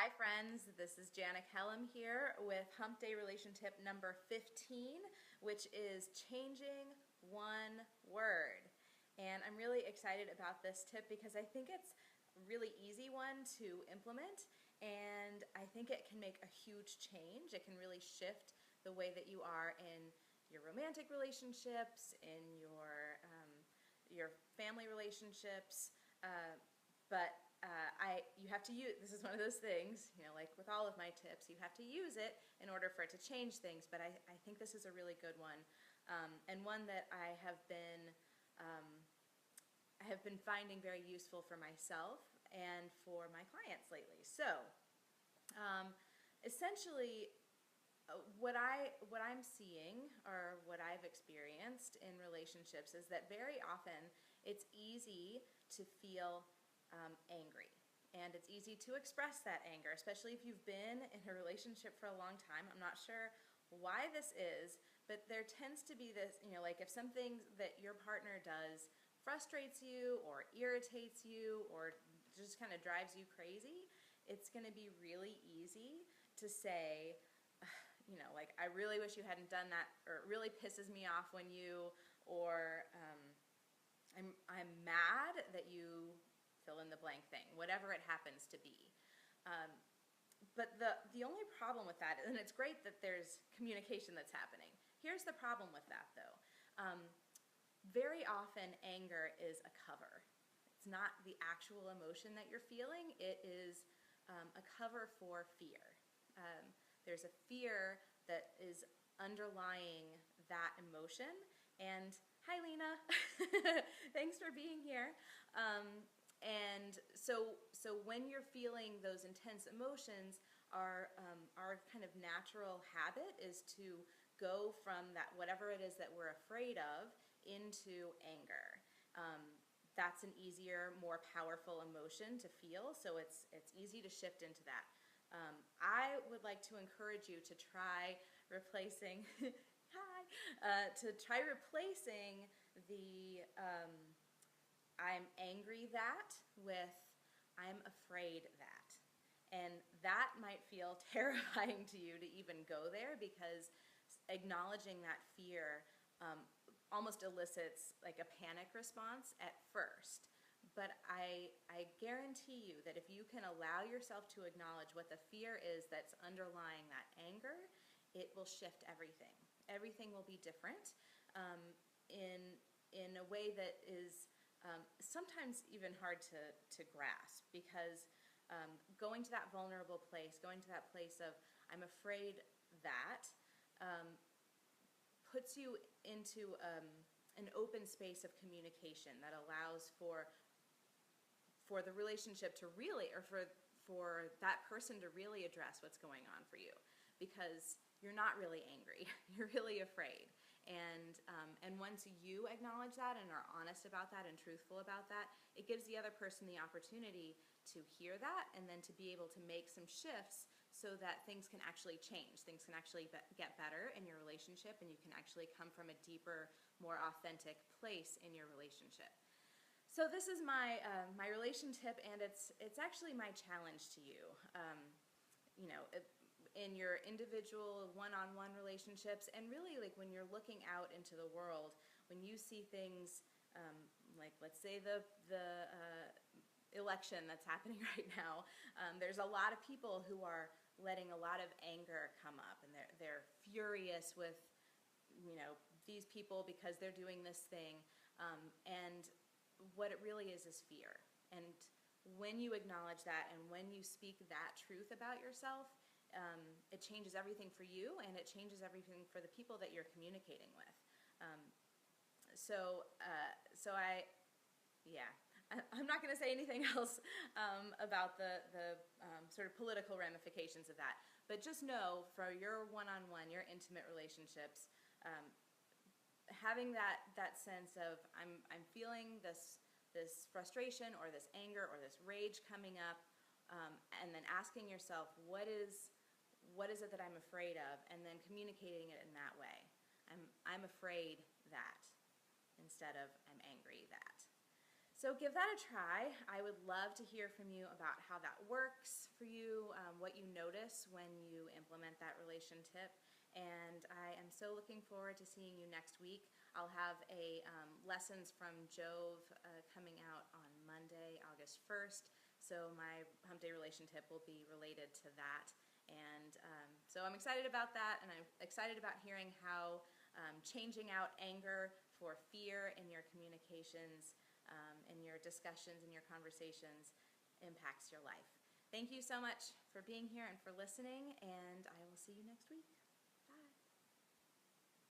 Hi friends, this is Jana Kellum here with Hump Day Relation Tip number 15, which is changing one word. And I'm really excited about this tip because I think it's a really easy one to implement, and I think it can make a huge change. It can really shift the way that you are in your romantic relationships, in your family relationships, but you have to use, this is one of those things, like with all of my tips, you have to use it in order for it to change things, but I think this is a really good one, and one that I have been finding very useful for myself and for my clients lately. So, essentially, what I'm seeing, or what I've experienced in relationships, is that very often it's easy to feel angry, and it's easy to express that anger, especially if you've been in a relationship for a long time. I'm not sure why this is, but there tends to be this, like if something that your partner does frustrates you or irritates you or just kind of drives you crazy, it's going to be really easy to say, like, I really wish you hadn't done that, or it really pisses me off when you, or I'm mad that you fill in the blank thing, whatever it happens to be. But the only problem with that, and it's great that there's communication that's happening. Here's the problem with that, though. Very often anger is a cover. It's not the actual emotion that you're feeling. It is a cover for fear. There's a fear that is underlying that emotion. And hi, Lena. Thanks for being here. And so when you're feeling those intense emotions, our kind of natural habit is to go from that, whatever it is that we're afraid of, into anger. That's an easier, more powerful emotion to feel, so it's easy to shift into that. I would like to encourage you to try replacing to try replacing the I'm angry that with I'm afraid that. And that might feel terrifying to you to even go there, because acknowledging that fear almost elicits like a panic response at first. But I guarantee you that if you can allow yourself to acknowledge what the fear is that's underlying that anger, it will shift everything. Everything will be different in a way that is sometimes even hard to grasp, because going to that vulnerable place, going to that place of I'm afraid that, puts you into an open space of communication that allows for the relationship to really, or for that person to really address what's going on for you, because you're not really angry, you're really afraid. And once you acknowledge that and are honest about that and truthful about that, it gives the other person the opportunity to hear that and then to be able to make some shifts so that things can actually change, things can actually get better in your relationship, and you can actually come from a deeper, more authentic place in your relationship. So this is my my relation tip, and it's actually my challenge to you. In your individual one-on-one relationships, and really like when you're looking out into the world, when you see things like, let's say the election that's happening right now, there's a lot of people who are letting a lot of anger come up, and they're furious with these people because they're doing this thing, and what it really is fear. And when you acknowledge that and when you speak that truth about yourself, it changes everything for you, and it changes everything for the people that you're communicating with. I'm not going to say anything else about the sort of political ramifications of that, but just know for your one-on-one, your intimate relationships, having that sense of I'm feeling this frustration or this anger or this rage coming up, and then asking yourself, what is it that I'm afraid of, and then communicating it in that way. I'm afraid that, instead of I'm angry that. So give that a try. I would love to hear from you about how that works for you, what you notice when you implement that relation tip. And I am so looking forward to seeing you next week. I'll have a lessons from Jove coming out on Monday, August 1st. So my Hump Day relation tip will be related to that. And so I'm excited about that, and I'm excited about hearing how changing out anger for fear in your communications, in your discussions, in your conversations, impacts your life. Thank you so much for being here and for listening, and I will see you next week.